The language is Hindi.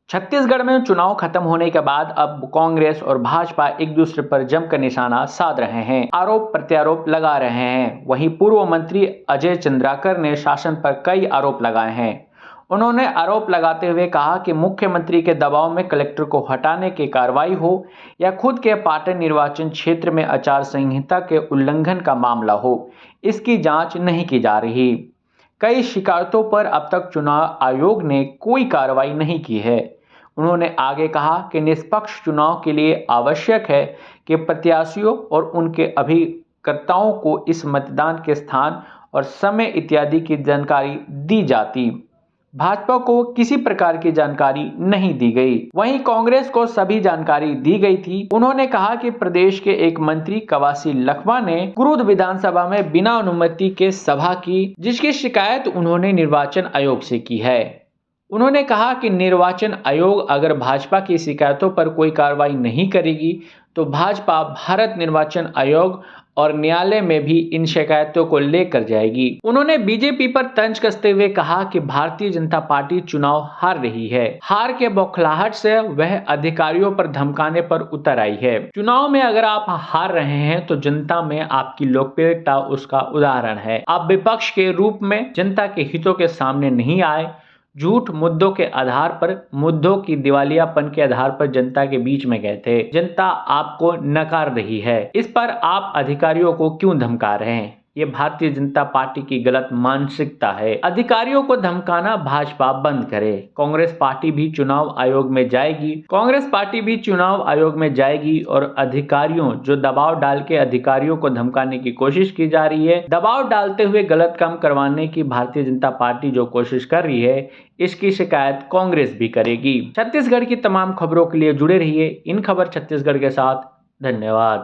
छत्तीसगढ़ में चुनाव खत्म होने के बाद अब कांग्रेस और भाजपा एक दूसरे पर जमकर निशाना साध रहे हैं, आरोप प्रत्यारोप लगा रहे हैं। वहीं पूर्व मंत्री अजय चंद्राकर ने शासन पर कई आरोप लगाए हैं। उन्होंने आरोप लगाते हुए कहा कि मुख्यमंत्री के दबाव में कलेक्टर को हटाने की कार्रवाई हो या खुद के पाटन निर्वाचन क्षेत्र में आचार संहिता के उल्लंघन का मामला हो, इसकी जांच नहीं की जा रही। कई शिकायतों पर अब तक चुनाव आयोग ने कोई कार्रवाई नहीं की है। उन्होंने आगे कहा कि निष्पक्ष चुनाव के लिए आवश्यक है कि प्रत्याशियों और उनके अभिकर्ताओं को इस मतदान के स्थान और समय इत्यादि की जानकारी दी जाती। भाजपा को किसी प्रकार की जानकारी नहीं दी गई। वहीं कांग्रेस को सभी जानकारी दी गई थी। उन्होंने कहा कि प्रदेश के एक मंत्री कवासी लखमा ने कुरुद विधानसभा में बिना अनुमति के सभा की, जिसकी शिकायत उन्होंने निर्वाचन आयोग से की है। उन्होंने कहा कि निर्वाचन आयोग अगर भाजपा की शिकायतों पर कोई कार्रवाई नहीं करेगी तो भाजपा भारत निर्वाचन आयोग और न्यायालय में भी इन शिकायतों को लेकर जाएगी। उन्होंने बीजेपी पर तंज कसते हुए कहा कि भारतीय जनता पार्टी चुनाव हार रही है। हार के बौखलाहट से वह अधिकारियों पर धमकाने पर उतर आई है। चुनाव में अगर आप हार रहे हैं तो जनता में आपकी लोकप्रियता उसका उदाहरण है। आप विपक्ष के रूप में जनता के हितों के सामने नहीं आए, झूठ मुद्दों के आधार पर, मुद्दों की दिवालियापन के आधार पर जनता के बीच में गए थे। जनता आपको नकार रही है, इस पर आप अधिकारियों को क्यों धमका रहे हैं? ये भारतीय जनता पार्टी की गलत मानसिकता है। अधिकारियों को धमकाना भाजपा बंद करे। कांग्रेस पार्टी भी चुनाव आयोग में जाएगी और अधिकारियों जो दबाव डाल के अधिकारियों को धमकाने की कोशिश की जा रही है, दबाव डालते हुए गलत काम करवाने की भारतीय जनता पार्टी जो कोशिश कर रही है, इसकी शिकायत कांग्रेस भी करेगी। छत्तीसगढ़ की तमाम खबरों के लिए जुड़े रहिए इन खबर छत्तीसगढ़ के साथ। धन्यवाद।